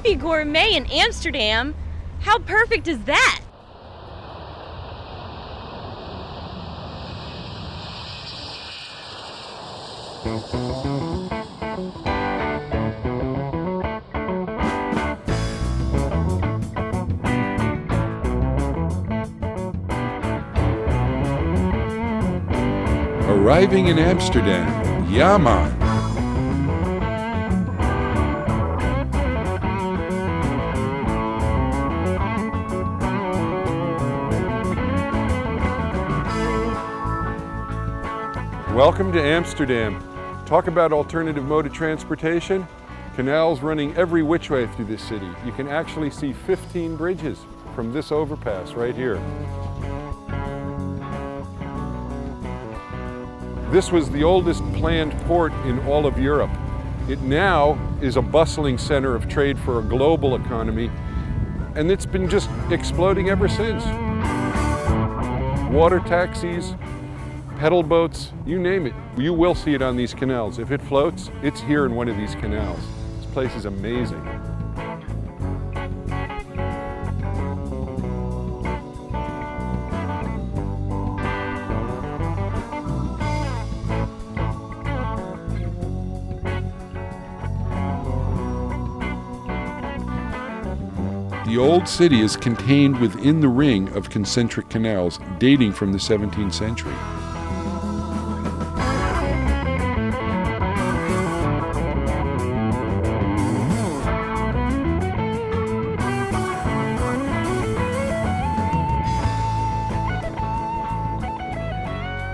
Hippy Gourmet in Amsterdam. How perfect is that? Arriving in Amsterdam, ja man. Welcome to Amsterdam. Talk about alternative mode of transportation. Canals running every which way through this city. You can actually see 15 bridges from this overpass right here. This was the oldest planned port in all of Europe. It now is a bustling center of trade for a global economy, and it's been just exploding ever since. Water taxis, pedal boats, you name it, you will see it on these canals. If it floats, it's here in one of these canals. This place is amazing. The old city is contained within the ring of concentric canals dating from the 17th century.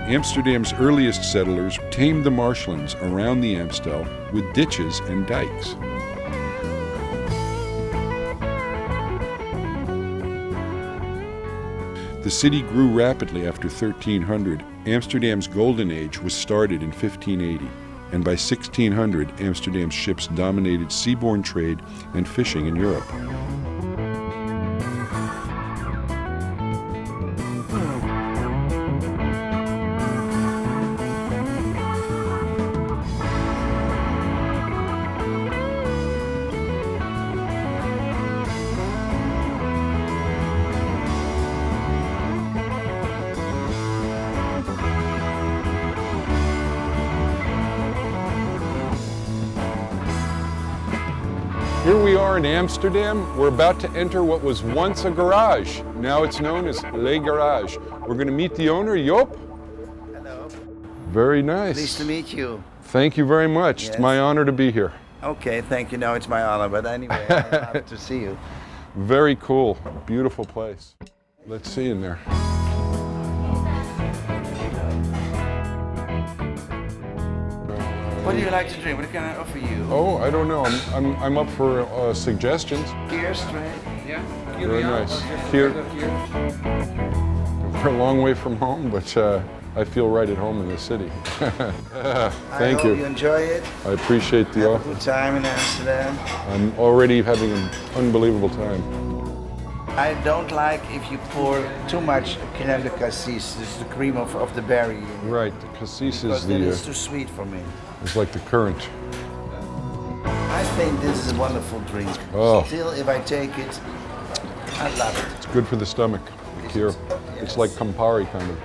Amsterdam's earliest settlers tamed the marshlands around the Amstel with ditches and dikes. The city grew rapidly after 1300. Amsterdam's golden age was started in 1580, and by 1600, Amsterdam's ships dominated seaborne trade and fishing in Europe. Here we are in Amsterdam. We're about to enter what was once a garage. Now it's known as Le Garage. We're going to meet the owner, Joop. Hello. Very nice. Pleased to meet you. Thank you very much. Yes. It's my honor to be here. Okay, thank you. No, it's my honor, but anyway, I'm happy to see you. Very cool. Beautiful place. Let's see in there. What do you like to drink? What can I offer you? Oh, I don't know. I'm up for suggestions. Here, straight. Yeah. Very nice. Here. We're a long way from home, but I feel right at home in the city. Thank you. I hope you enjoy it. I appreciate the Have offer. a good time in Amsterdam. I'm already having an unbelievable time. I don't like if you pour too much crème de cassis. This is the cream of the berry. Right, the cassis Because is then it's too sweet for me. it's like the current. I think this is a wonderful drink. Oh. Still, if I take it, I love it. It's good for the stomach. Here, it's like Campari kind of.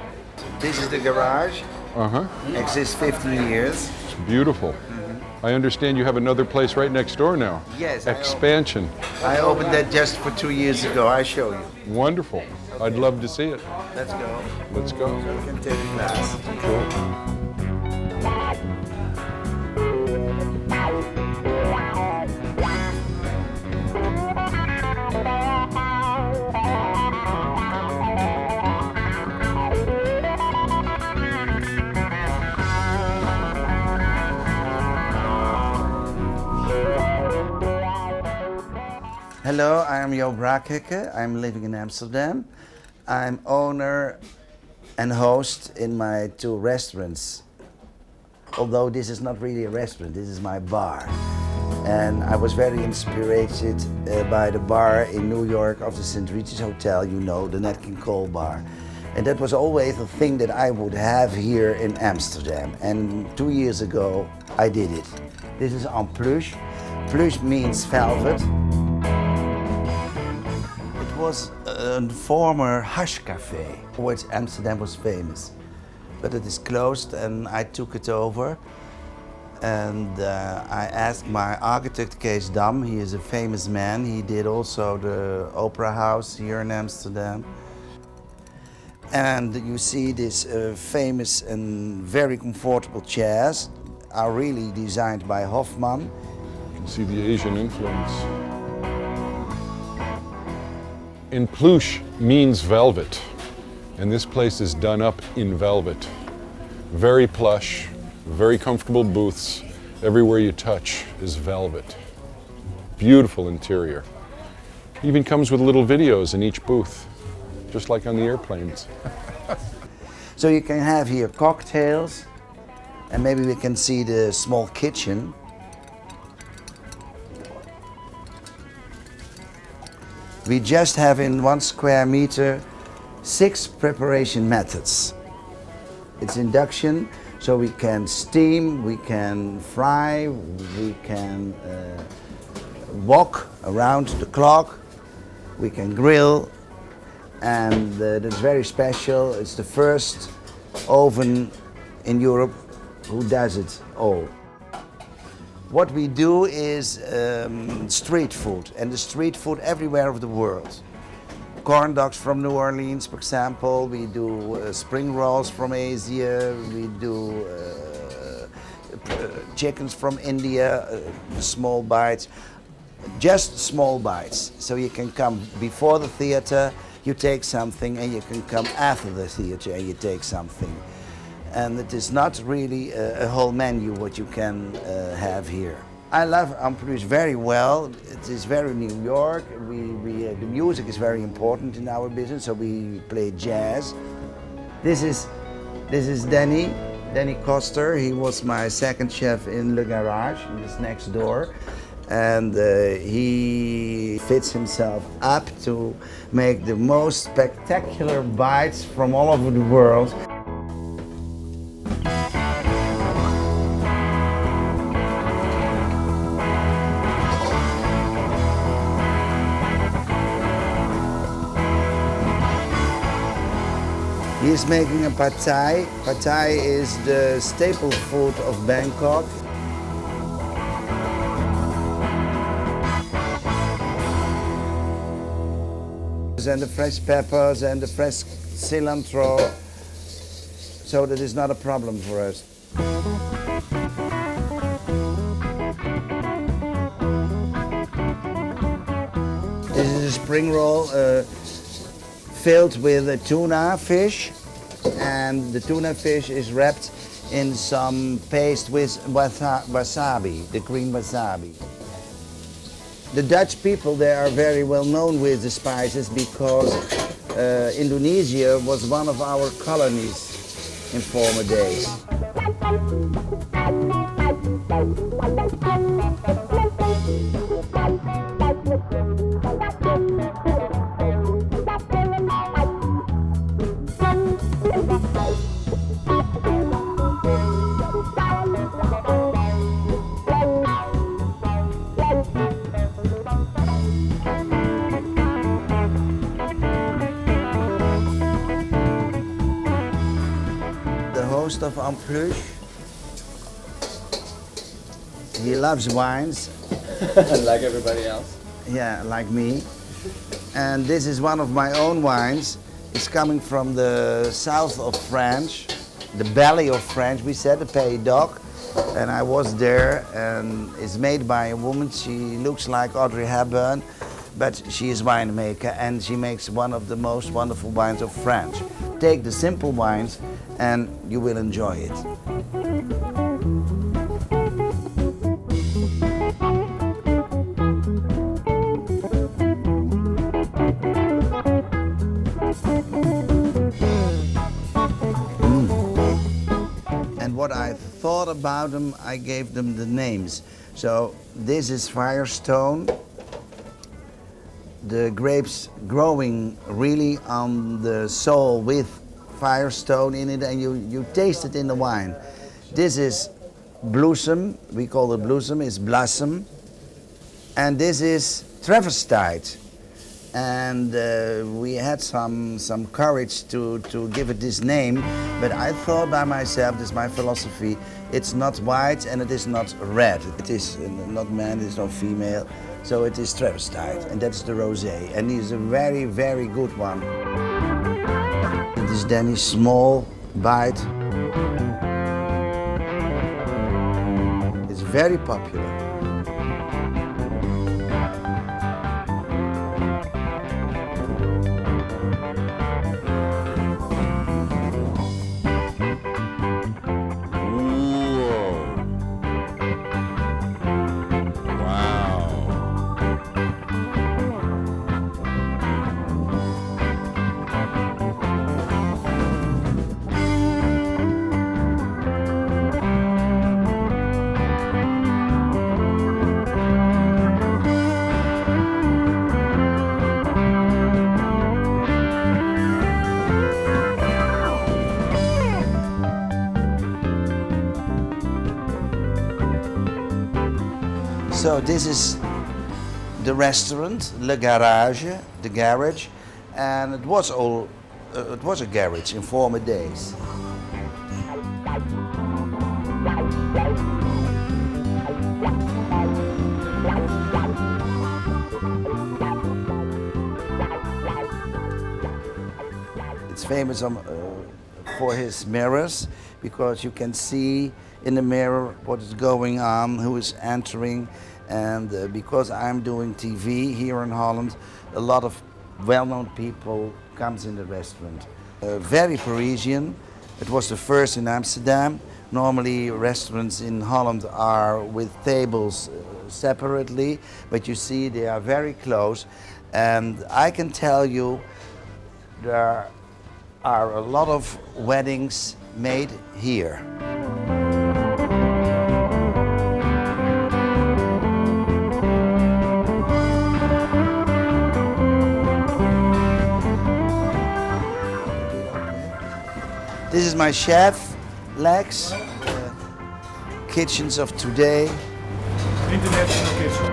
This is the garage. Exists 15 years. It's beautiful. I understand you have another place right next door now. Yes. Expansion. I opened that just for 2 years ago. I show you. Wonderful. I'd love to see it. Let's go. Let's go. You can take a glass. Cool. Hello, I am Joop Braakhekke. I'm living in Amsterdam. I'm owner and host in my 2 restaurants. Although this is not really a restaurant, this is my bar. And I was very inspired by the bar in New York of the St. Regis Hotel, you know, the Nat King Cole bar. And that was always the thing that I would have here in Amsterdam. And 2 years ago, I did it. This is En Pluche. Pluche means velvet. was a former hush cafe, which Amsterdam was famous. But it is closed and I took it over. And I asked my architect Kees Dam, he is a famous man. He did also the Opera House here in Amsterdam. And you see these famous and very comfortable chairs are really designed by Hofmann. You can see the Asian influence. En Pluche means velvet, and this place is done up in velvet. Very plush, very comfortable booths. Everywhere you touch is velvet. Beautiful interior. Even comes with little videos in each booth, just like on the airplanes. So you can have here cocktails, and maybe we can see the small kitchen. We just have in 1 square meter 6 preparation methods. It's induction, so we can steam, we can fry, we can walk around the clock, we can grill, and that's very special. It's the first oven in Europe who does it all. What we do is street food, and the street food everywhere of the world. Corn dogs from New Orleans, for example. We do spring rolls from Asia. We do chickens from India, small bites. Just small bites. So you can come before the theater, you take something, and you can come after the theater and you take something. And it is not really a whole menu what you can have here. I love En Pluche very well. It is very New York. The music is very important in our business, so we play jazz. This is Danny Koster. He was my second chef in Le Garage, just next door. And he fits himself up to make the most spectacular bites from all over the world. He's making a pad thai. Pad thai is the staple food of Bangkok. And the fresh peppers and the fresh cilantro, so that is not a problem for us. This is a spring roll filled with a tuna fish, and the tuna fish is wrapped in some paste with wasabi, the green wasabi. The Dutch people, they are very well known with the spices because Indonesia was one of our colonies in former days. Of En Pluche. He loves wines. Like everybody else. Yeah, like me. And this is one of my own wines. It's coming from the south of France, the belly of France, we said, the Pays d'Oc. And I was there, and it's made by a woman. She looks like Audrey Hepburn, but she is a winemaker, and she makes one of the most wonderful wines of France. Take the simple wines and you will enjoy it. And what I thought about them, I gave them the names. So this is Firestone. The grapes growing really on the soil with Firestone in it, and you taste it in the wine. This is Blossom, we call it Blossom, it's Blossom. And this is Travestite. and we had some courage to give it this name, but I thought by myself, this is my philosophy, it's not white and it is not red. It is not man, it is not female, so it is tapas-style, and that's the rosé, and he's a very, very good one. It is Danny's small bite. It's very popular. So this is the restaurant, Le Garage, the garage, and it was a garage in former days. It's famous for his mirrors, because you can see in the mirror what is going on, who is entering, and because I'm doing TV here in Holland, a lot of well-known people comes in the restaurant. Very Parisian. It was the first in Amsterdam. Normally restaurants in Holland are with tables separately, but you see they are very close, and I can tell you there are a lot of weddings made here. This is my chef, Lex, kitchens of today. International kitchen.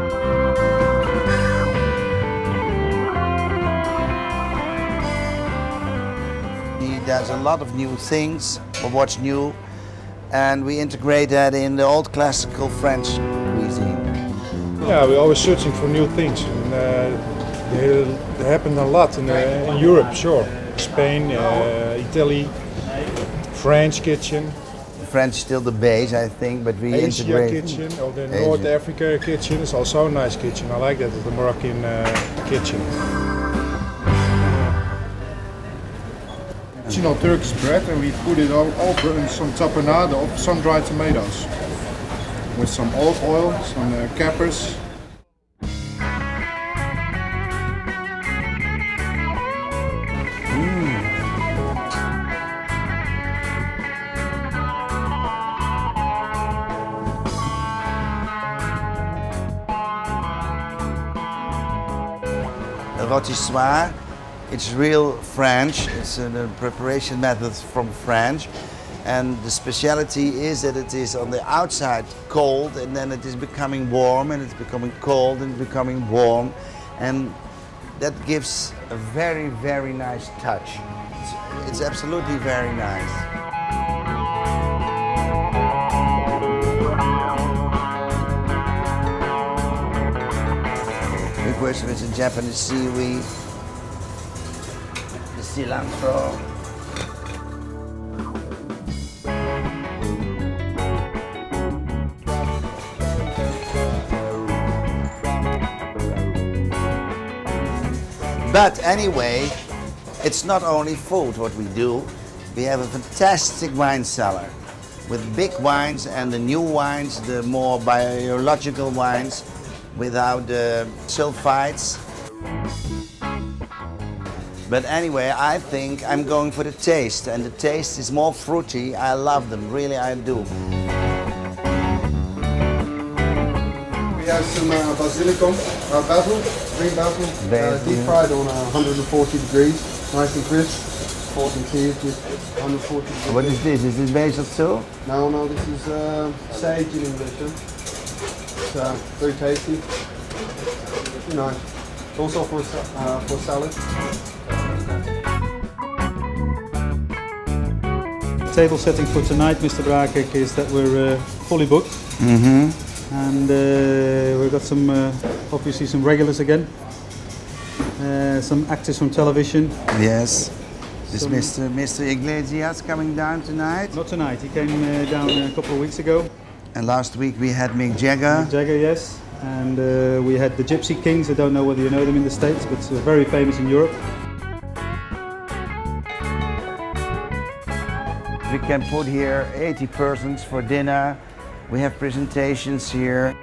He does a lot of new things, or what's new, and we integrate that in the old classical French cuisine. Yeah, we're always searching for new things. And, they happen a lot in Europe, sure. Spain, Italy, French kitchen. French is still the base, I think, but we Asia integrate. kitchen, or the North Africa kitchen is also a nice kitchen. I like that, the Moroccan kitchen. Original Turkish bread, and we put it all over in some tapenade of sun-dried tomatoes. With some olive oil, some capers. Rôtissoir, it's real French. It's a preparation method from French, and the speciality is that it is on the outside cold, and then it is becoming warm, and it's becoming cold and becoming warm, and that gives a very, very nice touch. It's absolutely very nice. With the Japanese seaweed, the cilantro. But anyway, it's not only food what we do. We have a fantastic wine cellar with big wines, and the new wines, the more biological wines, without the sulfites. But anyway, I think I'm going for the taste, and the taste is more fruity. I love them, really I do. We have some basilicum, basil, green basil, deep fried on 140 degrees, nice and crisp. 14 just 140 degrees. What is this? Is this basil too? No, this is sage in English. It's very tasty. Nice. Also for salad. Table setting for tonight, Mr. Braakhekke, is that we're fully booked. And we've got some, obviously some regulars again. Some actors from television. Yes. Is Some- Mr. Iglesias coming down tonight? Not tonight, he came down a couple of weeks ago. And last week we had Mick Jagger. Jagger, yes. And we had the Gypsy Kings. I don't know whether you know them in the States, but very famous in Europe. We can put here 80 persons for dinner. We have presentations here.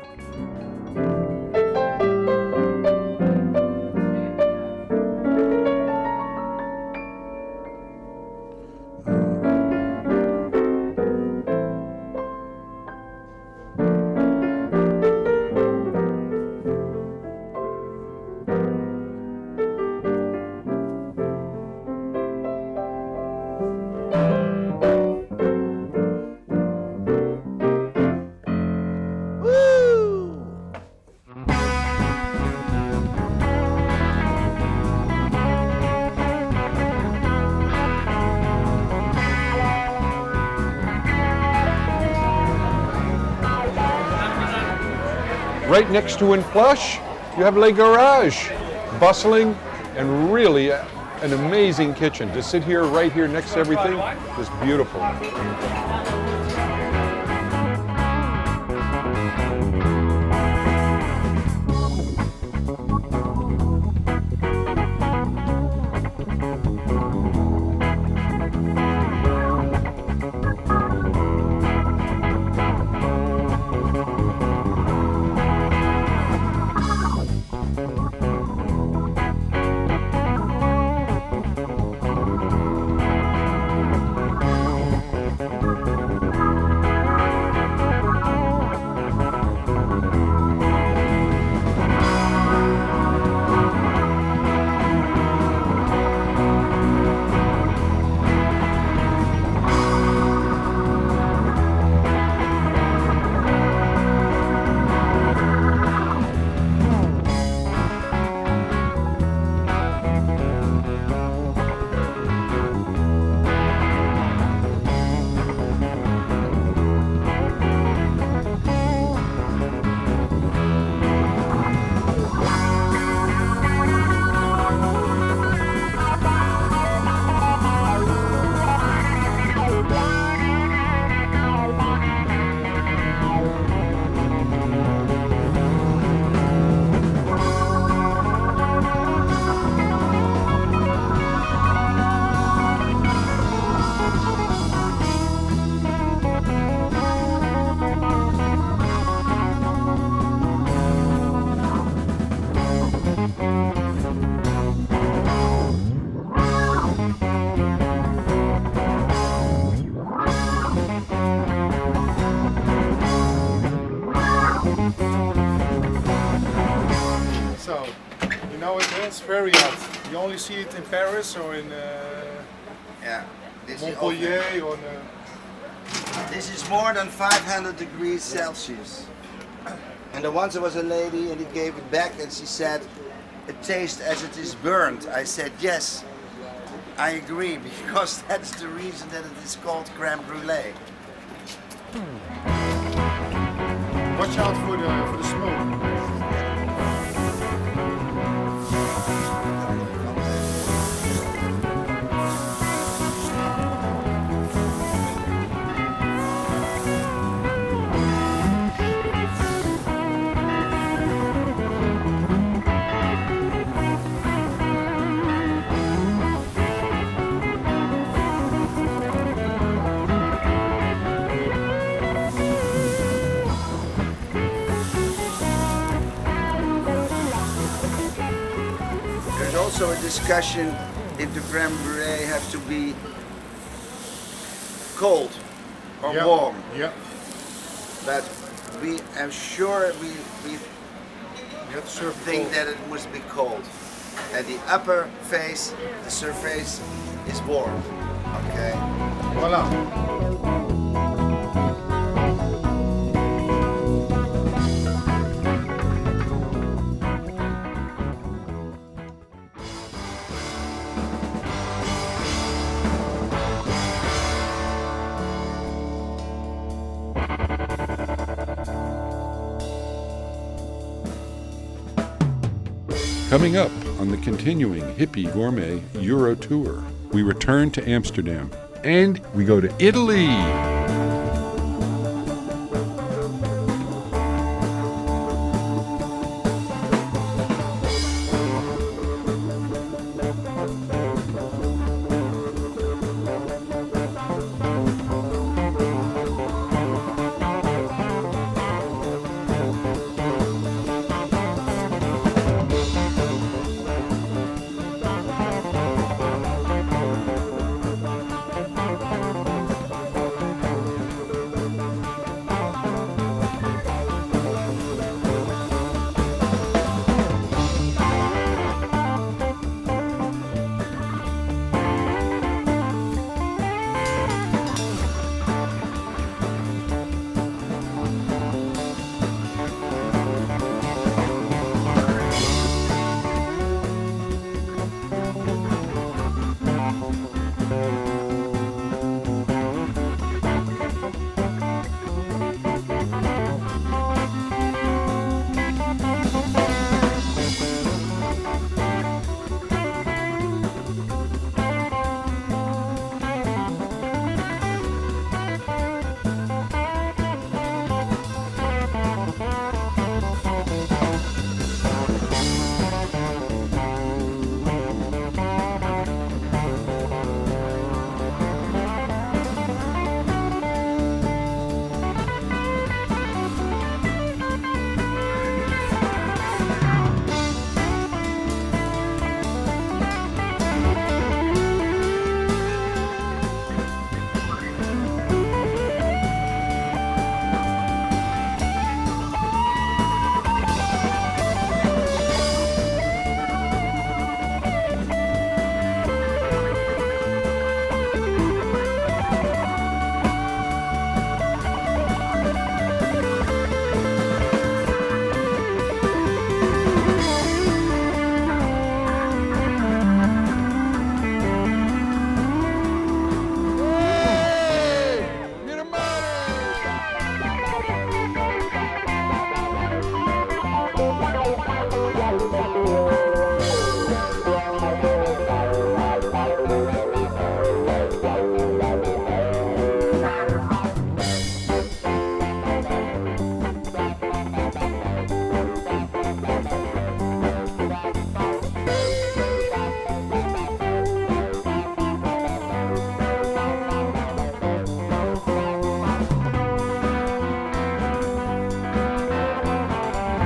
Right next to En Pluche, you have Le Garage, bustling and really an amazing kitchen. To sit here, right here next to everything is beautiful. So, you know it's very hot. You only see it in Paris or in Yeah. Montpellier or This is more than 500 degrees Celsius. And the once there was a lady and he gave it back and she said, it tastes as it is burned. I said, yes, I agree, because that's the reason that it is called crème brûlée. watch out for the smoke. There's also a discussion if the crème brûlée have to be cold or Yeah. warm. Yeah. But we am sure we You have to serve think cold. that it must be cold. And the upper face, the surface is warm. Okay. Voila. Coming up on the continuing Hippy Gourmet Euro Tour, we return to Amsterdam and we go to Italy.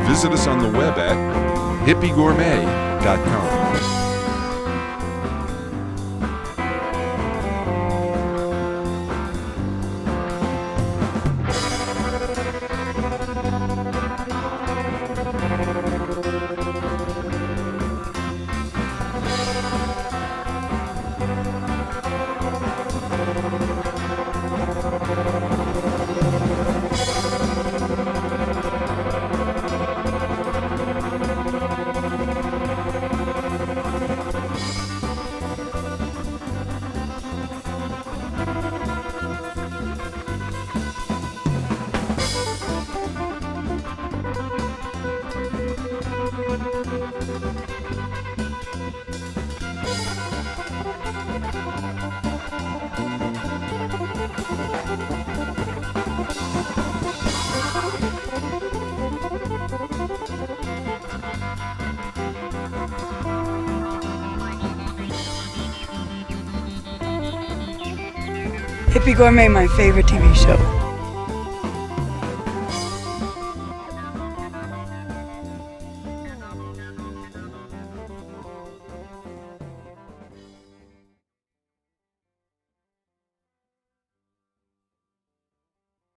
Visit us on the web at hippygourmet.com. Hippy Gourmet, my favorite TV show.